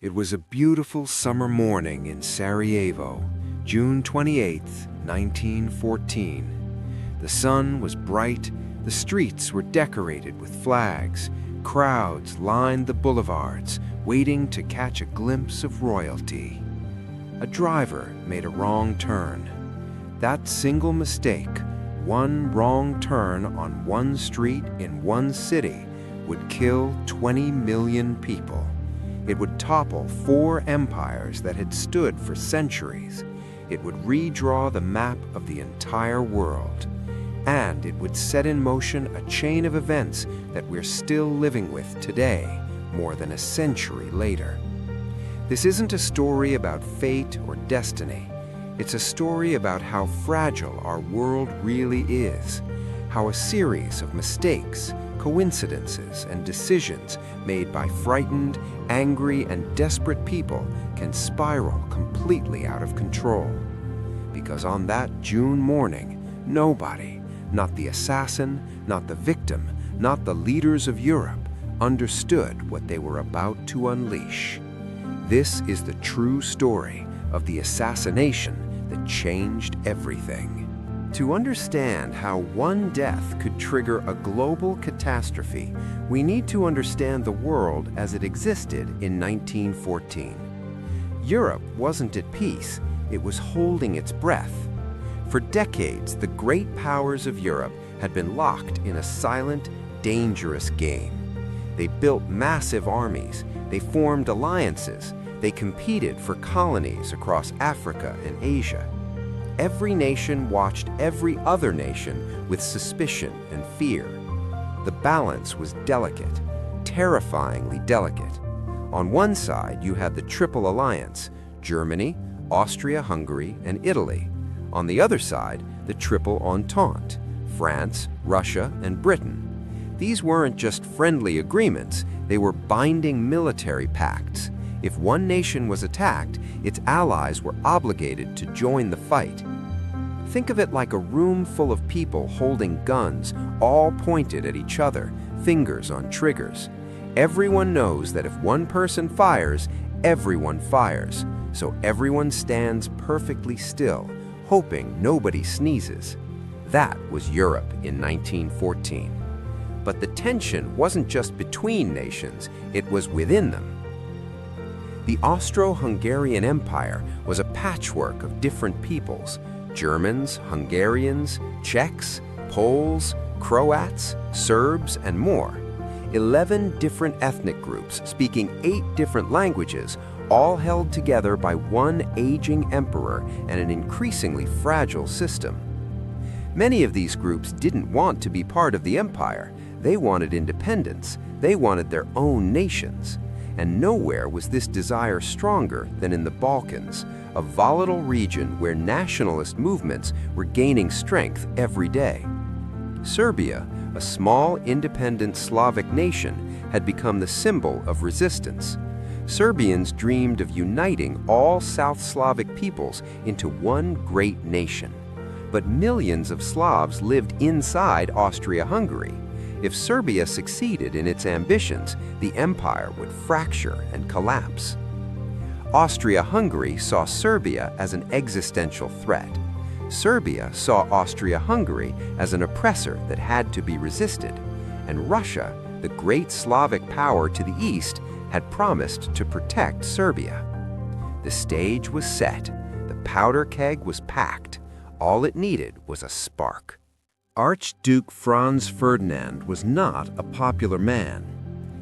It was a beautiful summer morning in Sarajevo, June 28, 1914. The sun was bright, the streets were decorated with flags, crowds lined the boulevards, waiting to catch a glimpse of royalty. A driver made a wrong turn. That single mistake, one wrong turn on one street in one city, would kill 20 million people. It would topple 4 empires that had stood for centuries. It would redraw the map of the entire world. And it would set in motion a chain of events that we're still living with today, more than a century later. This isn't a story about fate or destiny. It's a story about how fragile our world really is, how a series of mistakes, coincidences, and decisions made by frightened, angry, and desperate people can spiral completely out of control. Because on that June morning, nobody, not the assassin, not the victim, not the leaders of Europe, understood what they were about to unleash. This is the true story of the assassination that changed everything. To understand how one death could trigger a global catastrophe, we need to understand the world as it existed in 1914. Europe wasn't at peace, it was holding its breath. For decades, the great powers of Europe had been locked in a silent, dangerous game. They built massive armies, they formed alliances, they competed for colonies across Africa and Asia. Every nation watched every other nation with suspicion and fear. The balance was delicate, terrifyingly delicate. On one side, you had the Triple Alliance, Germany, Austria-Hungary, and Italy. On the other side, the Triple Entente, France, Russia, and Britain. These weren't just friendly agreements, they were binding military pacts. If one nation was attacked, its allies were obligated to join the fight. Think of it like a room full of people holding guns, all pointed at each other, fingers on triggers. Everyone knows that if one person fires, everyone fires, so everyone stands perfectly still, hoping nobody sneezes. That was Europe in 1914. But the tension wasn't just between nations, it was within them. The Austro-Hungarian Empire was a patchwork of different peoples: Germans, Hungarians, Czechs, Poles, Croats, Serbs, and more. 11 different ethnic groups speaking 8 different languages, all held together by one aging emperor and an increasingly fragile system. Many of these groups didn't want to be part of the empire. They wanted independence. They wanted their own nations. And nowhere was this desire stronger than in the Balkans, a volatile region where nationalist movements were gaining strength every day. Serbia, a small, independent Slavic nation, had become the symbol of resistance. Serbians dreamed of uniting all South Slavic peoples into one great nation. But millions of Slavs lived inside Austria-Hungary. If Serbia succeeded in its ambitions, the empire would fracture and collapse. Austria-Hungary saw Serbia as an existential threat. Serbia saw Austria-Hungary as an oppressor that had to be resisted. And Russia, the great Slavic power to the east, had promised to protect Serbia. The stage was set. The powder keg was packed. All it needed was a spark. Archduke Franz Ferdinand was not a popular man.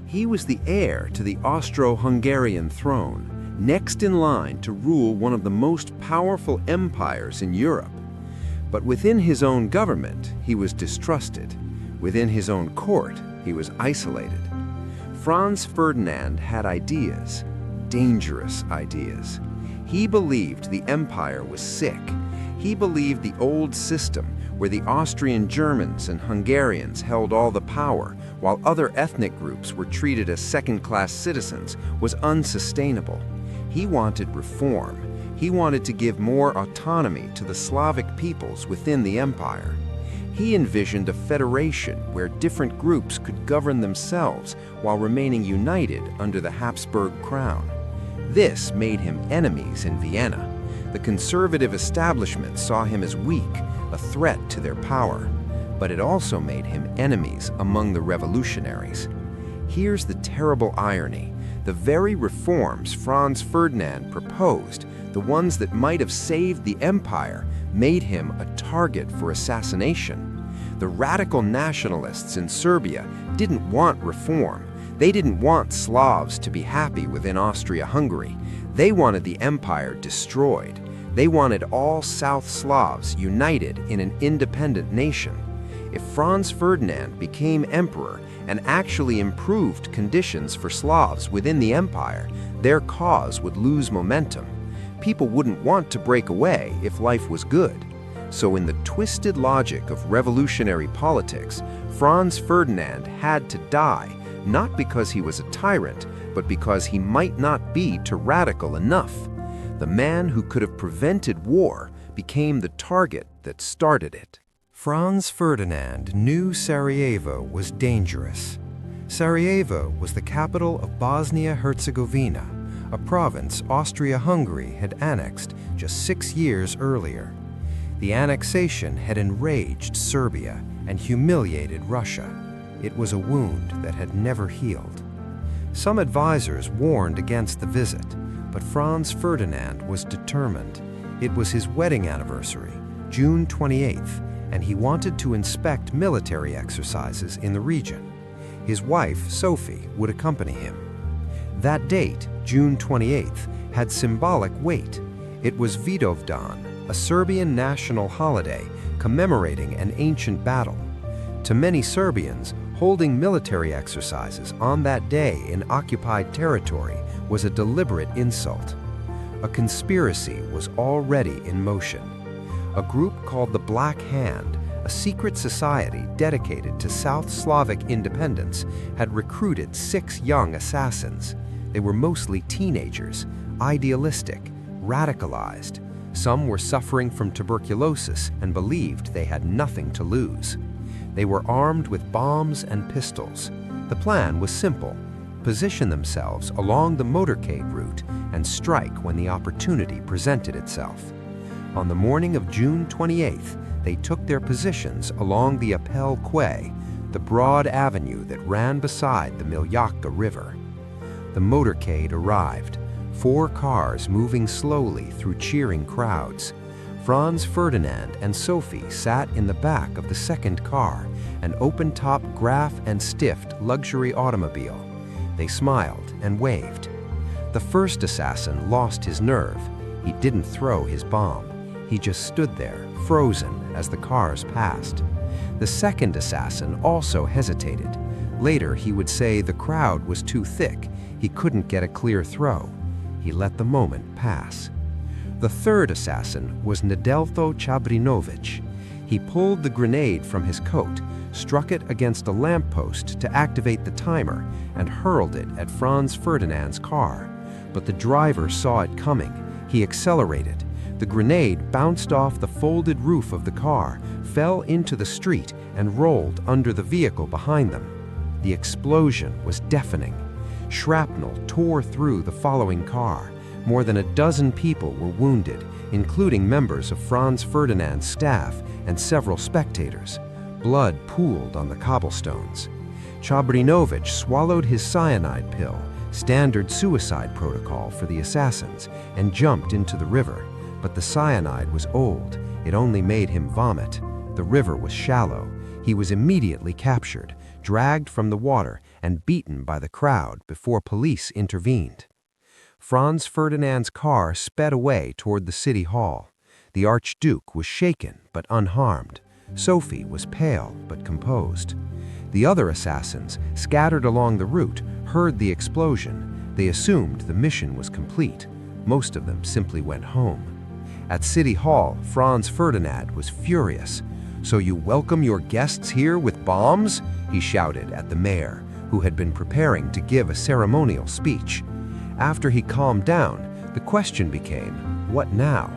He was the heir to the Austro-Hungarian throne, next in line to rule one of the most powerful empires in Europe. But within his own government, he was distrusted. Within his own court, he was isolated. Franz Ferdinand had ideas, dangerous ideas. He believed the empire was sick. He believed the old system, where the Austrian Germans and Hungarians held all the power, while other ethnic groups were treated as second-class citizens, was unsustainable. He wanted reform. He wanted to give more autonomy to the Slavic peoples within the empire. He envisioned a federation where different groups could govern themselves while remaining united under the Habsburg crown. This made him enemies in Vienna. The conservative establishment saw him as weak, a threat to their power. But it also made him enemies among the revolutionaries. Here's the terrible irony. The very reforms Franz Ferdinand proposed, the ones that might have saved the empire, made him a target for assassination. The radical nationalists in Serbia didn't want reform. They didn't want Slavs to be happy within Austria-Hungary. They wanted the empire destroyed. They wanted all South Slavs united in an independent nation. If Franz Ferdinand became emperor and actually improved conditions for Slavs within the empire, their cause would lose momentum. People wouldn't want to break away if life was good. So in the twisted logic of revolutionary politics, Franz Ferdinand had to die, not because he was a tyrant, but because he might not be too radical enough. The man who could have prevented war became the target that started it. Franz Ferdinand knew Sarajevo was dangerous. Sarajevo was the capital of Bosnia-Herzegovina, a province Austria-Hungary had annexed just 6 years earlier. The annexation had enraged Serbia and humiliated Russia. It was a wound that had never healed. Some advisors warned against the visit, but Franz Ferdinand was determined. It was his wedding anniversary, June 28th, and he wanted to inspect military exercises in the region. His wife, Sophie, would accompany him. That date, June 28th, had symbolic weight. It was Vidovdan, a Serbian national holiday commemorating an ancient battle. To many Serbians, holding military exercises on that day in occupied territory was a deliberate insult. A conspiracy was already in motion. A group called the Black Hand, a secret society dedicated to South Slavic independence, had recruited 6 young assassins. They were mostly teenagers, idealistic, radicalized. Some were suffering from tuberculosis and believed they had nothing to lose. They were armed with bombs and pistols. The plan was simple: position themselves along the motorcade route and strike when the opportunity presented itself. On the morning of June 28th, they took their positions along the Apel Quay, the broad avenue that ran beside the Miljacka River. The motorcade arrived, 4 cars moving slowly through cheering crowds. Franz Ferdinand and Sophie sat in the back of the second car, an open-top Graf and Stift luxury automobile. They smiled and waved. The first assassin lost his nerve. He didn't throw his bomb. He just stood there, frozen, as the cars passed. The second assassin also hesitated. Later, he would say the crowd was too thick. He couldn't get a clear throw. He let the moment pass. The third assassin was Nedeljo Chabrinovic. He pulled the grenade from his coat, struck it against a lamppost to activate the timer, and hurled it at Franz Ferdinand's car. But the driver saw it coming. He accelerated. The grenade bounced off the folded roof of the car, fell into the street, and rolled under the vehicle behind them. The explosion was deafening. Shrapnel tore through the following car. More than a dozen people were wounded, including members of Franz Ferdinand's staff and several spectators. Blood pooled on the cobblestones. Chabrinovic swallowed his cyanide pill, standard suicide protocol for the assassins, and jumped into the river. But the cyanide was old. It only made him vomit. The river was shallow. He was immediately captured, dragged from the water, and beaten by the crowd before police intervened. Franz Ferdinand's car sped away toward the city hall. The Archduke was shaken but unharmed. Sophie was pale but composed. The other assassins, scattered along the route, heard the explosion. They assumed the mission was complete. Most of them simply went home. At City Hall, Franz Ferdinand was furious. "So you welcome your guests here with bombs?" he shouted at the mayor, who had been preparing to give a ceremonial speech. After he calmed down, the question became, what now?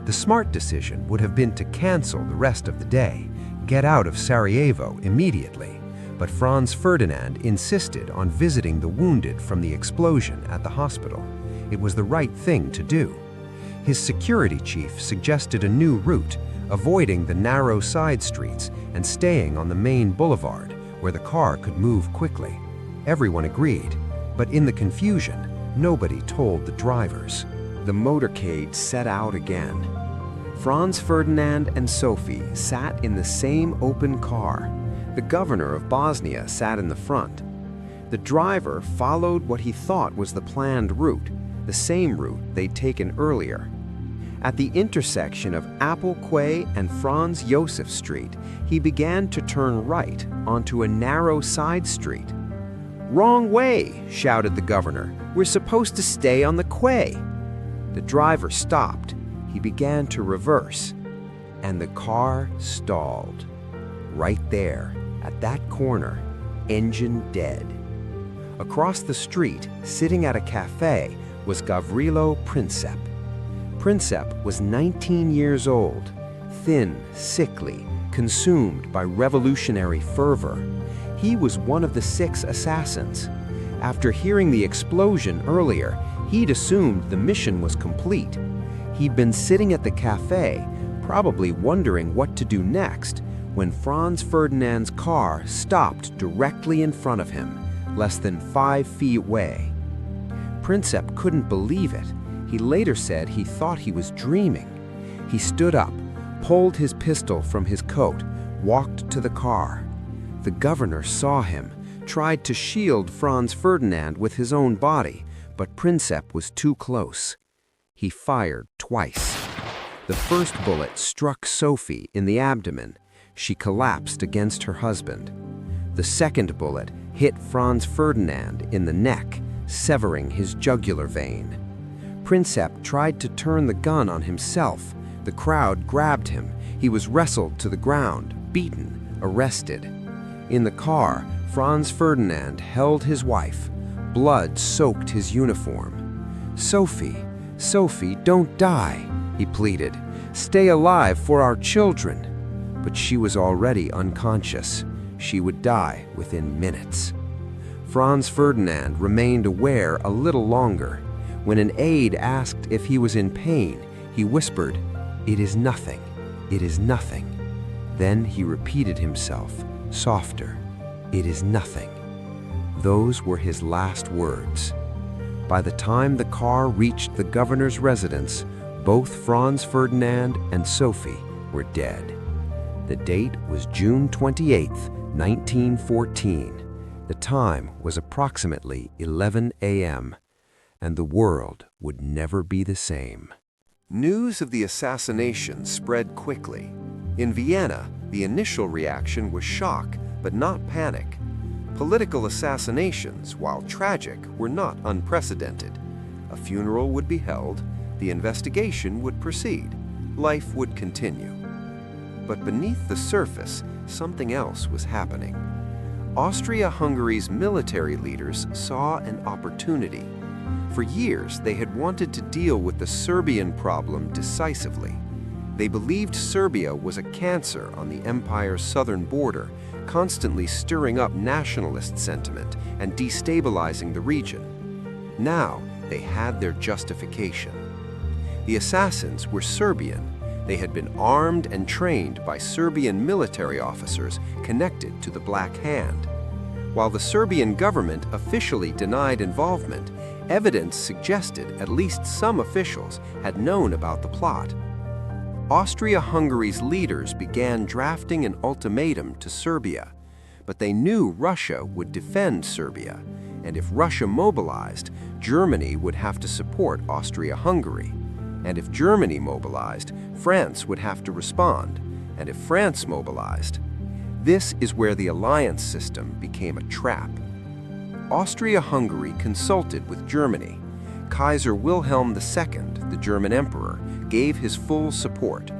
The smart decision would have been to cancel the rest of the day, get out of Sarajevo immediately. But Franz Ferdinand insisted on visiting the wounded from the explosion at the hospital. It was the right thing to do. His security chief suggested a new route, avoiding the narrow side streets and staying on the main boulevard, where the car could move quickly. Everyone agreed, but in the confusion, nobody told the drivers. The motorcade set out again. Franz Ferdinand and Sophie sat in the same open car. The governor of Bosnia sat in the front. The driver followed what he thought was the planned route, the same route they'd taken earlier. At the intersection of Apple Quay and Franz Josef Street, he began to turn right onto a narrow side street. "Wrong way," shouted the governor. "We're supposed to stay on the quay." The driver stopped. He began to reverse, and the car stalled. Right there, at that corner, engine dead. Across the street, sitting at a cafe, was Gavrilo Princip. Princip was 19 years old, thin, sickly, consumed by revolutionary fervor. He was one of the 6 assassins. After hearing the explosion earlier, he'd assumed the mission was complete. He'd been sitting at the cafe, probably wondering what to do next, when Franz Ferdinand's car stopped directly in front of him, less than 5 feet away. Princip couldn't believe it. He later said he thought he was dreaming. He stood up, pulled his pistol from his coat, walked to the car. The governor saw him, tried to shield Franz Ferdinand with his own body, but Princip was too close. He fired twice. The first bullet struck Sophie in the abdomen. She collapsed against her husband. The second bullet hit Franz Ferdinand in the neck, severing his jugular vein. Princip tried to turn the gun on himself. The crowd grabbed him. He was wrestled to the ground, beaten, arrested. In the car, Franz Ferdinand held his wife. Blood soaked his uniform. "Sophie, Sophie, don't die," he pleaded. "Stay alive for our children." But she was already unconscious. She would die within minutes. Franz Ferdinand remained aware a little longer. When an aide asked if he was in pain, he whispered, "It is nothing, it is nothing." Then he repeated himself, softer, "It is nothing." Those were his last words. By the time the car reached the governor's residence, both Franz Ferdinand and Sophie were dead. The date was June 28, 1914. The time was approximately 11 a.m., and the world would never be the same. News of the assassination spread quickly. In Vienna, the initial reaction was shock, but not panic. Political assassinations, while tragic, were not unprecedented. A funeral would be held, the investigation would proceed, life would continue. But beneath the surface, something else was happening. Austria-Hungary's military leaders saw an opportunity. For years, they had wanted to deal with the Serbian problem decisively. They believed Serbia was a cancer on the empire's southern border, constantly stirring up nationalist sentiment and destabilizing the region. Now, they had their justification. The assassins were Serbian. They had been armed and trained by Serbian military officers connected to the Black Hand. While the Serbian government officially denied involvement, evidence suggested at least some officials had known about the plot. Austria-Hungary's leaders began drafting an ultimatum to Serbia, but they knew Russia would defend Serbia, and if Russia mobilized, Germany would have to support Austria-Hungary. And if Germany mobilized, France would have to respond, and if France mobilized. This is where the alliance system became a trap. Austria-Hungary consulted with Germany. Kaiser Wilhelm II, the German emperor, gave his full support.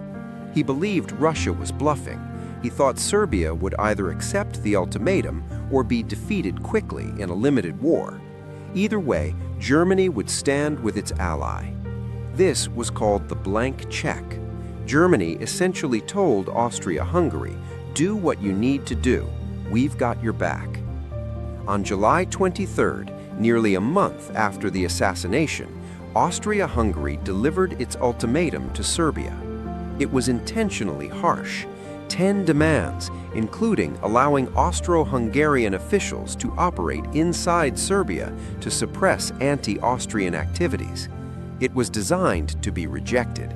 He believed Russia was bluffing. He thought Serbia would either accept the ultimatum or be defeated quickly in a limited war. Either way, Germany would stand with its ally. This was called the blank check. Germany essentially told Austria-Hungary, "Do what you need to do. We've got your back." On July 23rd, nearly a month after the assassination, Austria-Hungary delivered its ultimatum to Serbia. It was intentionally harsh. 10 demands, including allowing Austro-Hungarian officials to operate inside Serbia to suppress anti-Austrian activities. It was designed to be rejected.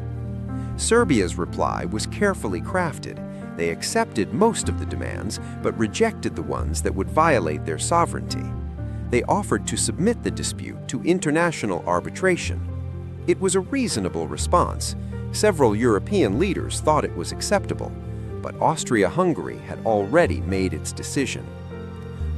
Serbia's reply was carefully crafted. They accepted most of the demands, but rejected the ones that would violate their sovereignty. They offered to submit the dispute to international arbitration. It was a reasonable response. Several European leaders thought it was acceptable, but Austria-Hungary had already made its decision.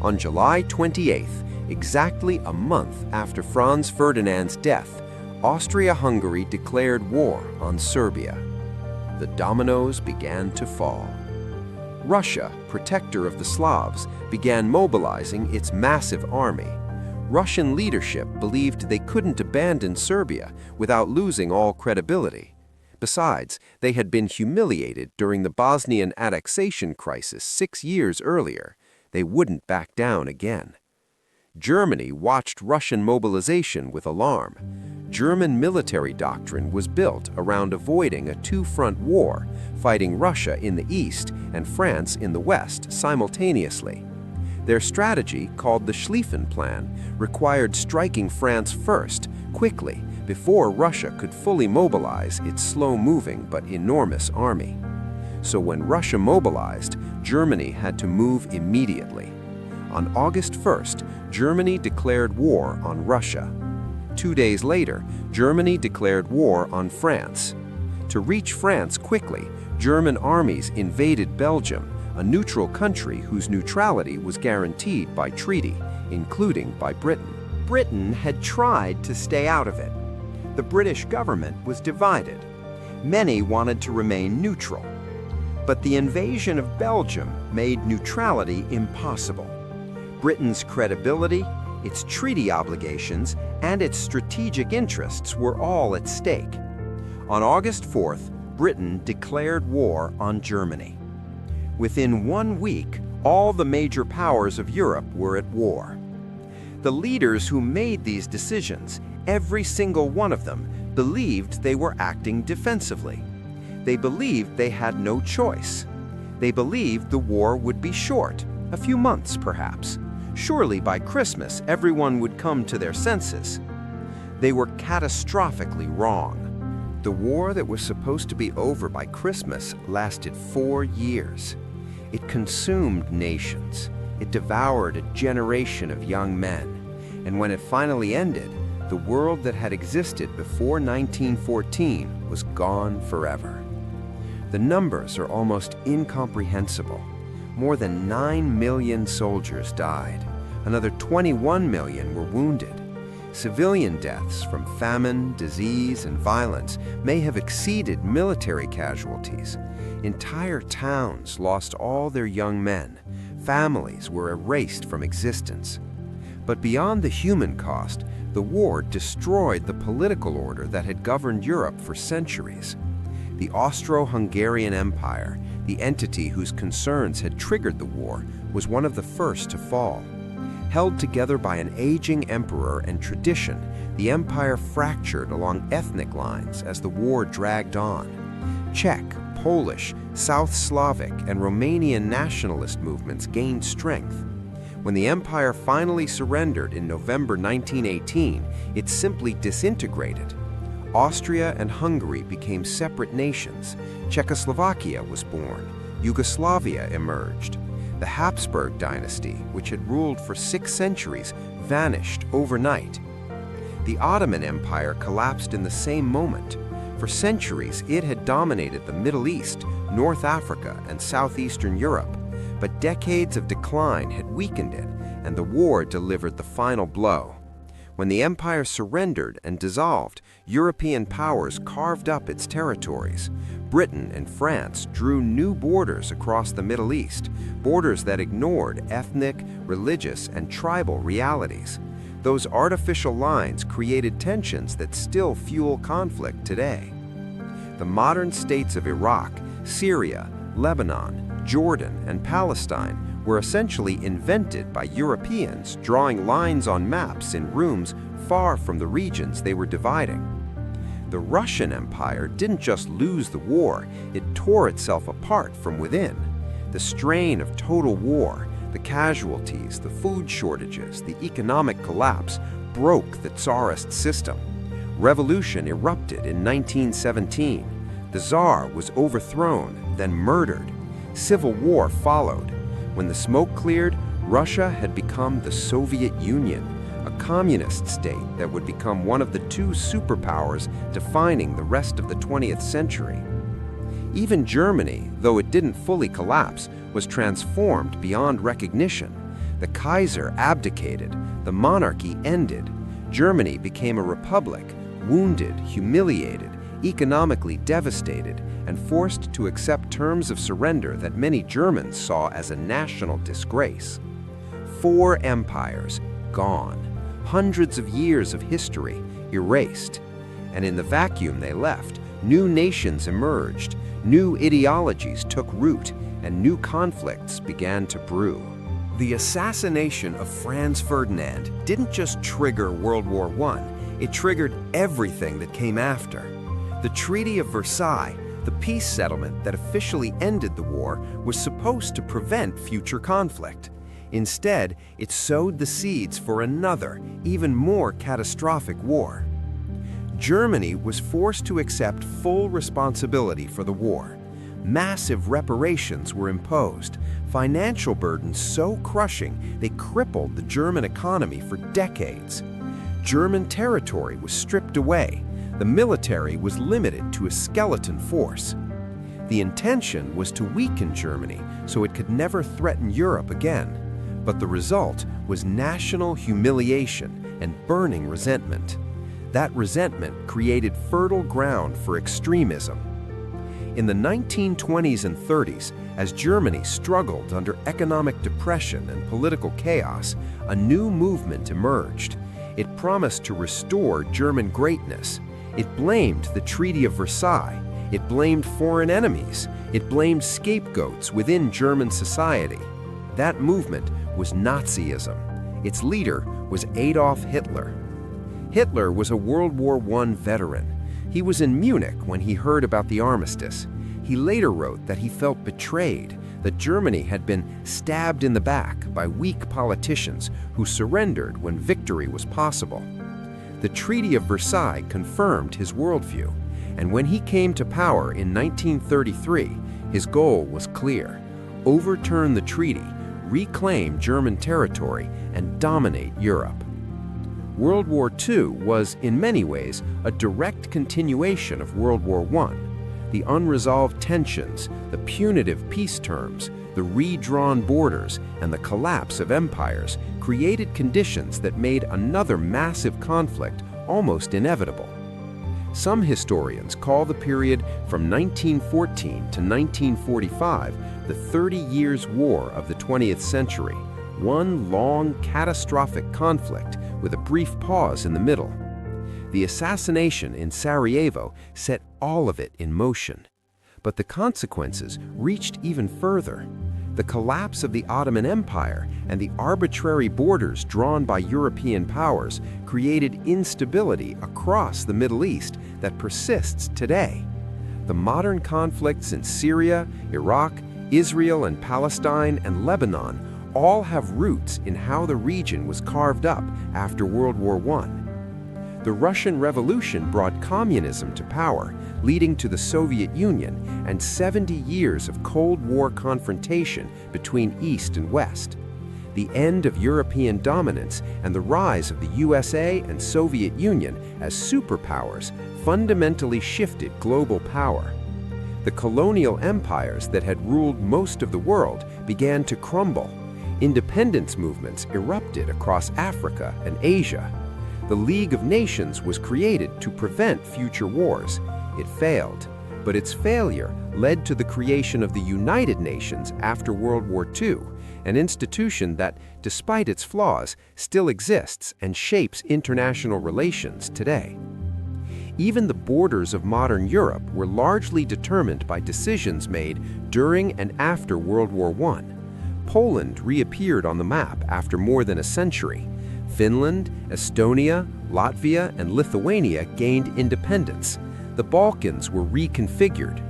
On July 28th, exactly a month after Franz Ferdinand's death, Austria-Hungary declared war on Serbia. The dominoes began to fall. Russia, protector of the Slavs, began mobilizing its massive army. Russian leadership believed they couldn't abandon Serbia without losing all credibility. Besides, they had been humiliated during the Bosnian annexation crisis 6 years earlier. They wouldn't back down again. Germany watched Russian mobilization with alarm. German military doctrine was built around avoiding a two-front war, fighting Russia in the east and France in the west simultaneously. Their strategy, called the Schlieffen Plan, required striking France first, quickly, before Russia could fully mobilize its slow-moving but enormous army. So when Russia mobilized, Germany had to move immediately. On August 1st, Germany declared war on Russia. 2 days later, Germany declared war on France. To reach France quickly, German armies invaded Belgium, a neutral country whose neutrality was guaranteed by treaty, including by Britain. Britain had tried to stay out of it. The British government was divided. Many wanted to remain neutral. But the invasion of Belgium made neutrality impossible. Britain's credibility, its treaty obligations, and its strategic interests were all at stake. On August 4th, Britain declared war on Germany. Within 1 week, all the major powers of Europe were at war. The leaders who made these decisions, every single one of them, believed they were acting defensively. They believed they had no choice. They believed the war would be short, a few months perhaps. Surely by Christmas, everyone would come to their senses. They were catastrophically wrong. The war that was supposed to be over by Christmas lasted 4 years. It consumed nations. It devoured a generation of young men. And when it finally ended, the world that had existed before 1914 was gone forever. The numbers are almost incomprehensible. More than 9 million soldiers died. Another 21 million were wounded. Civilian deaths from famine, disease, and violence may have exceeded military casualties. Entire towns lost all their young men. Families were erased from existence. But beyond the human cost, the war destroyed the political order that had governed Europe for centuries. The Austro-Hungarian Empire, the entity whose concerns had triggered the war, was one of the first to fall. Held together by an aging emperor and tradition, the empire fractured along ethnic lines as the war dragged on. Czech, Polish, South Slavic, and Romanian nationalist movements gained strength. When the empire finally surrendered in November 1918, it simply disintegrated. Austria and Hungary became separate nations. Czechoslovakia was born. Yugoslavia emerged. The Habsburg dynasty, which had ruled for 6 centuries, vanished overnight. The Ottoman Empire collapsed in the same moment. For centuries, it had dominated the Middle East, North Africa, and southeastern Europe. But decades of decline had weakened it, and the war delivered the final blow. When the empire surrendered and dissolved, European powers carved up its territories. Britain and France drew new borders across the Middle East, borders that ignored ethnic, religious, and tribal realities. Those artificial lines created tensions that still fuel conflict today. The modern states of Iraq, Syria, Lebanon, Jordan, and Palestine were essentially invented by Europeans drawing lines on maps in rooms far from the regions they were dividing. The Russian Empire didn't just lose the war, it tore itself apart from within. The strain of total war, the casualties, the food shortages, the economic collapse broke the Tsarist system. Revolution erupted in 1917. The Tsar was overthrown, then murdered. Civil war followed. When the smoke cleared, Russia had become the Soviet Union, a communist state that would become one of the two superpowers defining the rest of the 20th century. Even Germany, though it didn't fully collapse, was transformed beyond recognition. The Kaiser abdicated, the monarchy ended. Germany became a republic, wounded, humiliated, economically devastated, and forced to accept terms of surrender that many Germans saw as a national disgrace. 4 empires gone, hundreds of years of history erased. And in the vacuum they left, new nations emerged, new ideologies took root, and new conflicts began to brew. The assassination of Franz Ferdinand didn't just trigger World War I, it triggered everything that came after. The Treaty of Versailles, the peace settlement that officially ended the war, was supposed to prevent future conflict. Instead, it sowed the seeds for another, even more catastrophic war. Germany was forced to accept full responsibility for the war. Massive reparations were imposed, financial burdens so crushing they crippled the German economy for decades. German territory was stripped away. The military was limited to a skeleton force. The intention was to weaken Germany so it could never threaten Europe again. But the result was national humiliation and burning resentment. That resentment created fertile ground for extremism. In the 1920s and 30s, as Germany struggled under economic depression and political chaos, a new movement emerged. It promised to restore German greatness. It blamed the Treaty of Versailles. It blamed foreign enemies. It blamed scapegoats within German society. That movement was Nazism. Its leader was Adolf Hitler. Hitler was a World War I veteran. He was in Munich when he heard about the armistice. He later wrote that he felt betrayed, that Germany had been stabbed in the back by weak politicians who surrendered when victory was possible. The Treaty of Versailles confirmed his worldview, and when he came to power in 1933, his goal was clear: overturn the treaty, reclaim German territory, and dominate Europe. World War II was, in many ways, a direct continuation of World War I. The unresolved tensions, the punitive peace terms, the redrawn borders, and the collapse of empires created conditions that made another massive conflict almost inevitable. Some historians call the period from 1914 to 1945 the 30 Years' War of the 20th century, one long, catastrophic conflict with a brief pause in the middle. The assassination in Sarajevo set all of it in motion. But the consequences reached even further. The collapse of the Ottoman Empire and the arbitrary borders drawn by European powers created instability across the Middle East that persists today. The modern conflicts in Syria, Iraq, Israel and Palestine and Lebanon all have roots in how the region was carved up after World War I. The Russian Revolution brought communism to power, leading to the Soviet Union and 70 years of Cold War confrontation between East and West. The end of European dominance and the rise of the USA and Soviet Union as superpowers fundamentally shifted global power. The colonial empires that had ruled most of the world began to crumble. Independence movements erupted across Africa and Asia. The League of Nations was created to prevent future wars. It failed, but its failure led to the creation of the United Nations after World War II, an institution that, despite its flaws, still exists and shapes international relations today. Even the borders of modern Europe were largely determined by decisions made during and after World War I. Poland reappeared on the map after more than a century. Finland, Estonia, Latvia, and Lithuania gained independence. The Balkans were reconfigured.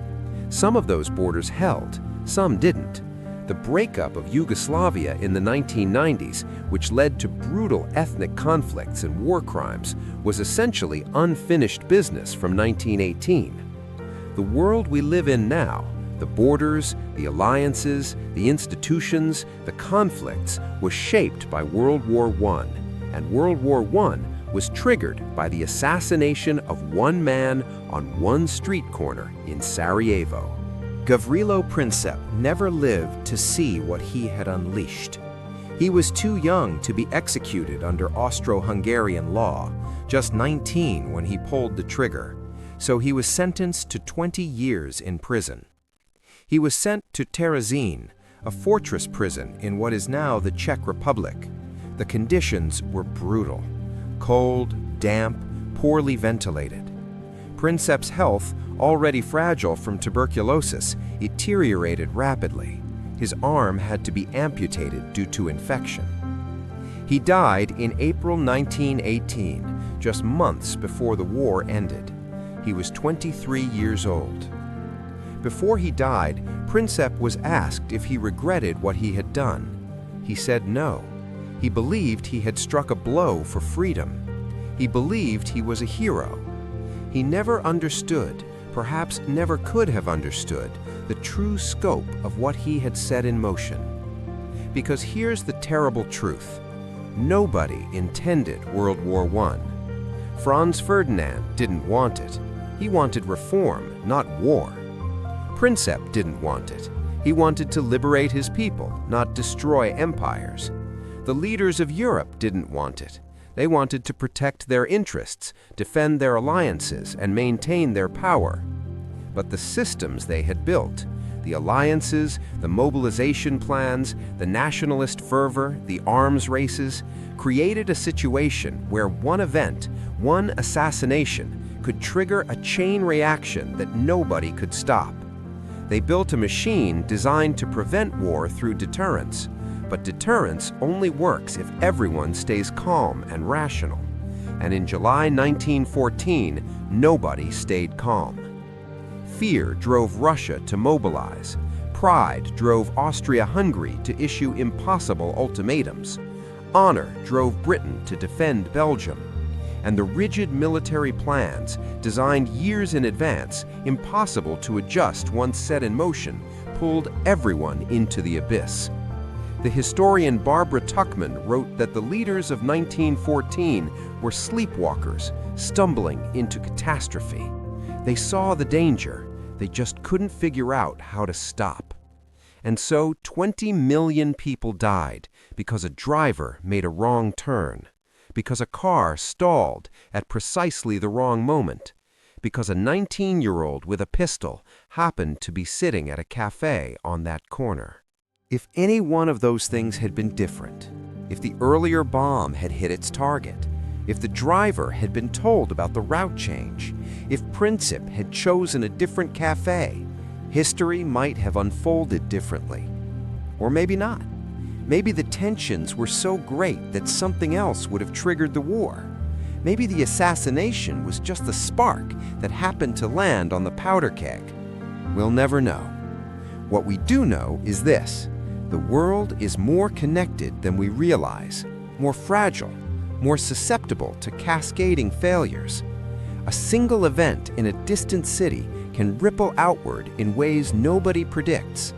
Some of those borders held, some didn't. The breakup of Yugoslavia in the 1990s, which led to brutal ethnic conflicts and war crimes, was essentially unfinished business from 1918. The world we live in now, the borders, the alliances, the institutions, the conflicts, was shaped by World War I, and World War I was triggered by the assassination of one man on one street corner in Sarajevo. Gavrilo Princip never lived to see what he had unleashed. He was too young to be executed under Austro-Hungarian law, just 19 when he pulled the trigger, so he was sentenced to 20 years in prison. He was sent to Terezin, a fortress prison in what is now the Czech Republic. The conditions were brutal: cold, damp, poorly ventilated. Princip's health, already fragile from tuberculosis, deteriorated rapidly. His arm had to be amputated due to infection. He died in April 1918, just months before the war ended. He was 23 years old. Before he died, Princip was asked if he regretted what he had done. He said no. He believed he had struck a blow for freedom. He believed he was a hero. He never understood, perhaps never could have understood, the true scope of what he had set in motion. Because here's the terrible truth: nobody intended World War I. Franz Ferdinand didn't want it. He wanted reform, not war. Princip didn't want it. He wanted to liberate his people, not destroy empires. The leaders of Europe didn't want it. They wanted to protect their interests, defend their alliances, and maintain their power. But the systems they had built, the alliances, the mobilization plans, the nationalist fervor, the arms races, created a situation where one event, one assassination, could trigger a chain reaction that nobody could stop. They built a machine designed to prevent war through deterrence. But deterrence only works if everyone stays calm and rational. And in July 1914, nobody stayed calm. Fear drove Russia to mobilize. Pride drove Austria-Hungary to issue impossible ultimatums. Honor drove Britain to defend Belgium. And the rigid military plans, designed years in advance, impossible to adjust once set in motion, pulled everyone into the abyss. The historian Barbara Tuchman wrote that the leaders of 1914 were sleepwalkers, stumbling into catastrophe. They saw the danger, they just couldn't figure out how to stop. And so 20 million people died because a driver made a wrong turn, because a car stalled at precisely the wrong moment, because a 19-year-old with a pistol happened to be sitting at a cafe on that corner. If any one of those things had been different, if the earlier bomb had hit its target, if the driver had been told about the route change, if Princip had chosen a different cafe, history might have unfolded differently. Or maybe not. Maybe the tensions were so great that something else would have triggered the war. Maybe the assassination was just the spark that happened to land on the powder keg. We'll never know. What we do know is this: the world is more connected than we realize, more fragile, more susceptible to cascading failures. A single event in a distant city can ripple outward in ways nobody predicts.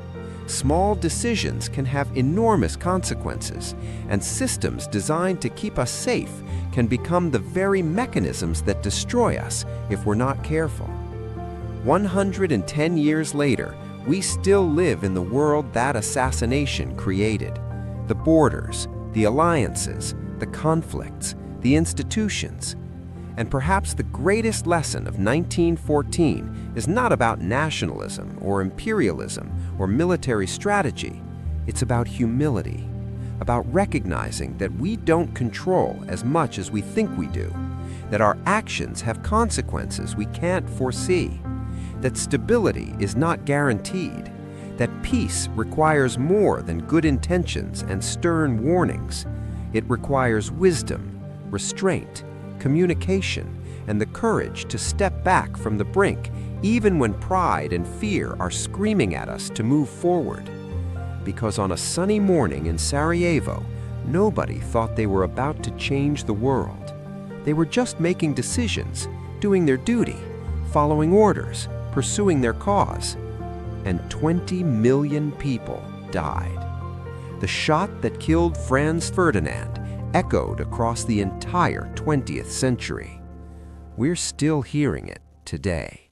Small decisions can have enormous consequences, and systems designed to keep us safe can become the very mechanisms that destroy us if we're not careful. 110 years later, we still live in the world that assassination created. The borders, the alliances, the conflicts, the institutions. And perhaps the greatest lesson of 1914 is not about nationalism or imperialism or military strategy. It's about humility, about recognizing that we don't control as much as we think we do, that our actions have consequences we can't foresee, that stability is not guaranteed, that peace requires more than good intentions and stern warnings. It requires wisdom, restraint, communication, and the courage to step back from the brink, even when pride and fear are screaming at us to move forward. Because on a sunny morning in Sarajevo, nobody thought they were about to change the world. They were just making decisions, doing their duty, following orders, pursuing their cause. And 20 million people died. The shot that killed Franz Ferdinand echoed across the entire 20th century. We're still hearing it today.